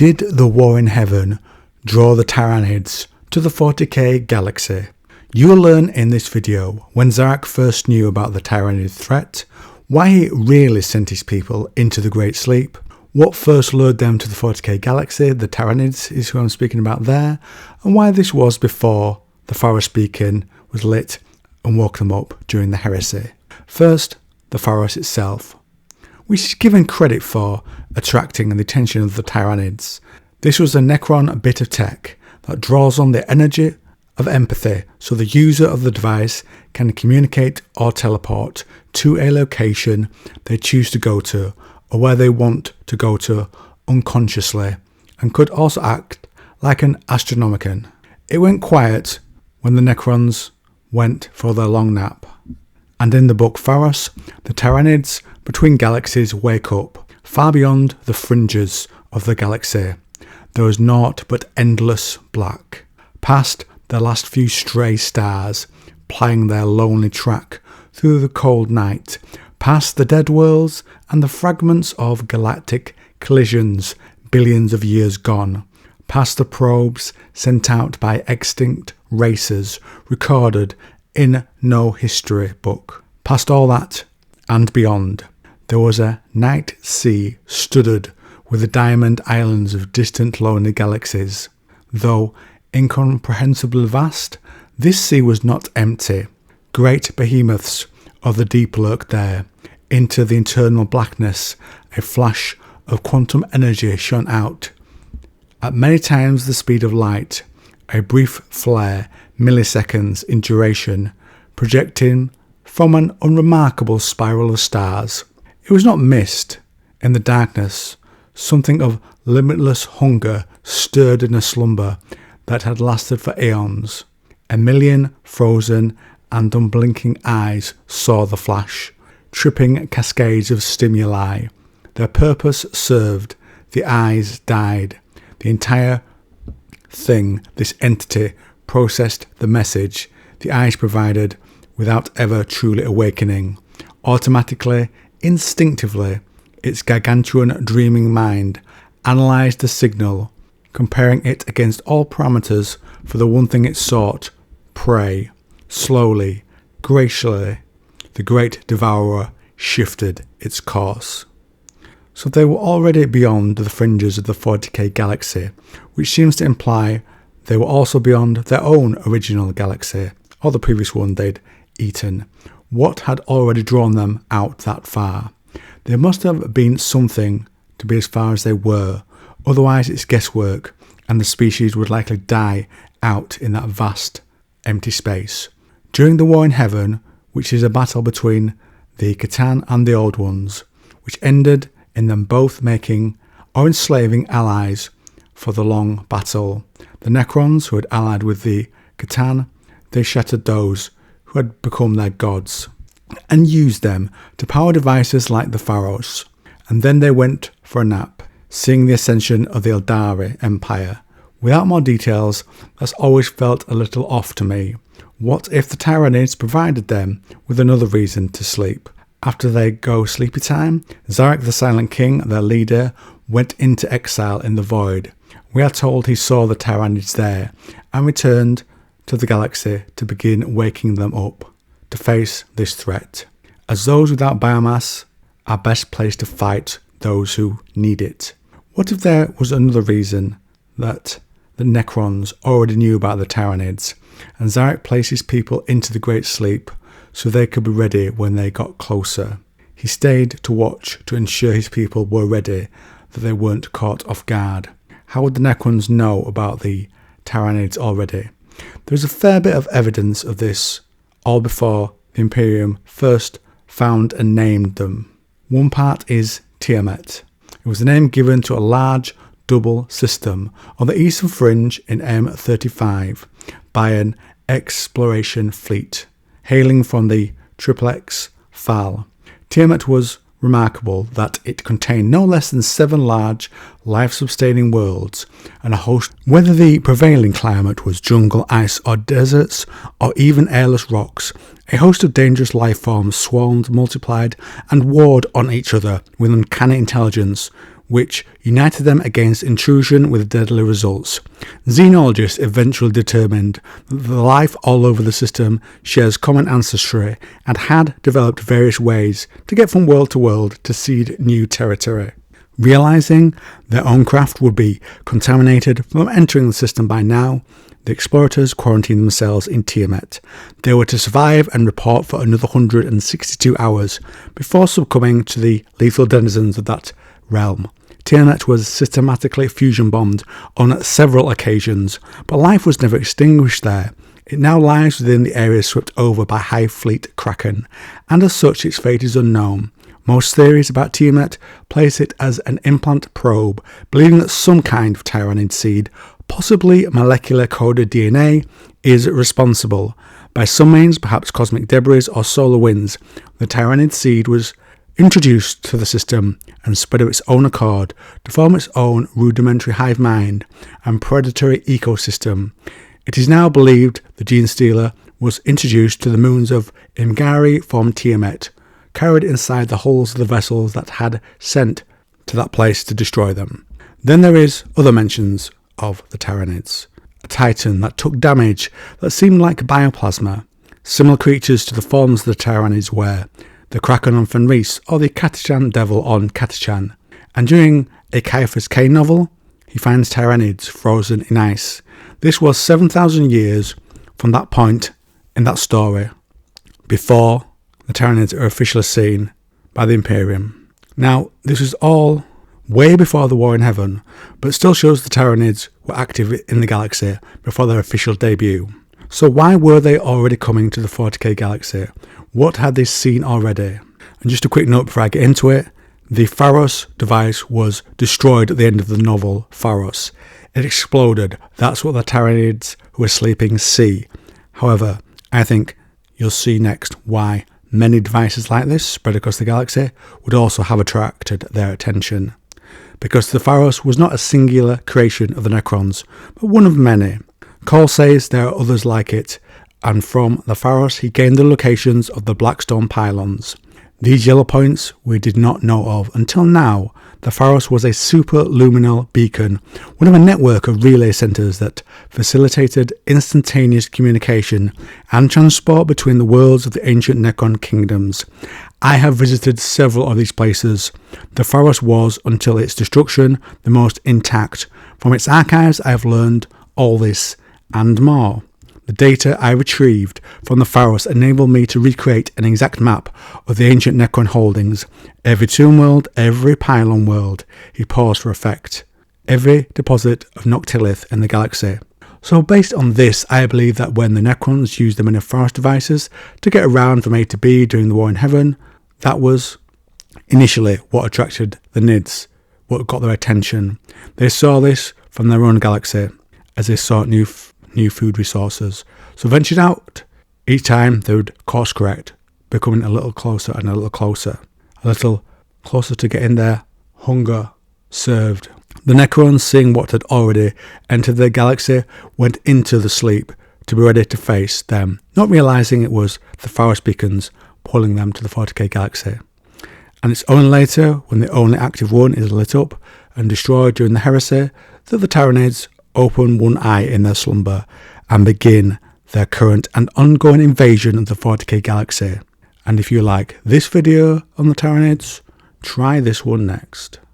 Did the war in heaven draw the Tyranids to the 40k galaxy? You will learn in this video when Szarekh first knew about the Tyranid threat, why he really sent his people into the Great Sleep, what first lured them to the 40k galaxy, the Tyranids is who I'm speaking about there, and why this was before the Faros beacon was lit and woke them up during the heresy. First, the Faros itself, which is given credit for attracting the attention of the Tyranids. This was a Necron bit of tech that draws on the energy of empathy so the user of the device can communicate or teleport to a location they choose to go to or where they want to go to unconsciously, and could also act like an astronomicon. It went quiet when the Necrons went for their long nap. And in the book Pharos, the Tyranids between galaxies wake up, far beyond the fringes of the galaxy. There is naught but endless black, past the last few stray stars, plying their lonely track through the cold night, past the dead worlds and the fragments of galactic collisions billions of years gone, past the probes sent out by extinct races recorded in no history book. Past all that and beyond, there was a night sea studded with the diamond islands of distant lonely galaxies. Though incomprehensibly vast, this sea was not empty. Great behemoths of the deep lurked there. Into the eternal blackness, a flash of quantum energy shone out. At many times the speed of light, a brief flare, milliseconds in duration, projecting from an unremarkable spiral of stars. It was not mist. In the darkness, something of limitless hunger stirred in a slumber that had lasted for eons. A million frozen and unblinking eyes saw the flash, tripping cascades of stimuli. Their purpose served, the eyes died. The entire thing, this entity, processed the message the eyes provided without ever truly awakening. Automatically, instinctively, its gargantuan dreaming mind analysed the signal, comparing it against all parameters for the one thing it sought: prey. Slowly, gracefully, the Great Devourer shifted its course. So they were already beyond the fringes of the 40k galaxy, which seems to imply they were also beyond their own original galaxy, or the previous one they'd eaten. What had already drawn them out that far? There must have been something to be as far as they were, otherwise it's guesswork, and the species would likely die out in that vast, empty space. During the war in heaven, which is a battle between the C'tan and the Old Ones, which ended in them both making or enslaving allies for the long battle. The Necrons, who had allied with the C'tan, they shattered those who had become their gods, and used them to power devices like the Faros. And then they went for a nap, seeing the ascension of the Eldari Empire. Without more details, that's always felt a little off to me. What if the Tyranids provided them with another reason to sleep? After they go sleepy time, Szarekh the Silent King, their leader, went into exile in the void. We are told he saw the Tyranids there and returned to the galaxy to begin waking them up to face this threat, as those without biomass are best placed to fight those who need it. What if there was another reason that the Necrons already knew about the Tyranids, and Szarekh placed his people into the Great Sleep so they could be ready when they got closer? He stayed to watch to ensure his people were ready, that they weren't caught off guard. How would the Necrons know about the Tyranids already? There is a fair bit of evidence of this, all before the Imperium first found and named them. One part is Tiamat. It was the name given to a large double system on the eastern fringe in M35 by an exploration fleet, hailing from the Triplex Fal. Tiamat was remarkable that it contained no less than 7 large, life-sustaining worlds and a host. Whether the prevailing climate was jungle, ice or deserts, or even airless rocks, a host of dangerous life forms swarmed, multiplied and warred on each other with uncanny intelligence, which united them against intrusion with deadly results. Xenologists eventually determined that the life all over the system shares common ancestry and had developed various ways to get from world to world to seed new territory. Realizing their own craft would be contaminated from entering the system by now, the explorators quarantined themselves in Tiamat. They were to survive and report for another 162 hours before succumbing to the lethal denizens of that realm. Tiamat was systematically fusion bombed on several occasions, but life was never extinguished there. It now lies within the area swept over by High Fleet Kraken, and as such its fate is unknown. Most theories about Tiamat place it as an implant probe, believing that some kind of Tyranid seed, possibly molecular coded DNA, is responsible. By some means, perhaps cosmic debris or solar winds, the Tyranid seed was introduced to the system and spread of its own accord to form its own rudimentary hive mind and predatory ecosystem. It is now believed the gene stealer was introduced to the moons of Imgari from Tiamat, carried inside the hulls of the vessels that had sent to that place to destroy them. Then there is other mentions of the Tyranids, a titan that took damage that seemed like bioplasma, similar creatures to the forms the Tyranids were, the Kraken on Fenris or the Catachan Devil on Catachan. And during a Caiaphas K novel, he finds Tyranids frozen in ice. This was 7,000 years from that point in that story, before the Tyranids are officially seen by the Imperium. Now, this is all way before the War in Heaven, but still shows the Tyranids were active in the galaxy before their official debut. So why were they already coming to the 40k galaxy? What had they seen already? And just a quick note before I get into it, the Faros device was destroyed at the end of the novel Pharos. It exploded. That's what the Tyranids who were sleeping see. However, I think you'll see next why many devices like this spread across the galaxy would also have attracted their attention. Because the Faros was not a singular creation of the Necrons, but one of many. Cole says there are others like it, and from the Faros he gained the locations of the Blackstone pylons. These yellow points we did not know of until now. The Faros was a superluminal beacon, one of a network of relay centres that facilitated instantaneous communication and transport between the worlds of the ancient Necron kingdoms. I have visited several of these places. The Faros was, until its destruction, the most intact. From its archives I have learned all this and more. The data I retrieved from the Faros enabled me to recreate an exact map of the ancient Necron holdings. Every tomb world, every pylon world. He paused for effect. Every deposit of Noctilith in the galaxy. So based on this, I believe that when the Necrons used them in Faros devices to get around from A to B during the War in Heaven, that was initially what attracted the Nids, what got their attention. They saw this from their own galaxy as they sought new food resources. So ventured out. Each time they would course correct, becoming a little closer and a little closer to getting their hunger served. The Necrons, seeing what had already entered their galaxy, went into the sleep to be ready to face them, not realizing it was the Pharos beacons pulling them to the 40k galaxy. And it's only later, when the only active one is lit up and destroyed during the heresy, that the Tyranids open one eye in their slumber and begin their current and ongoing invasion of the 40k galaxy. And if you like this video on the Tyranids, try this one next.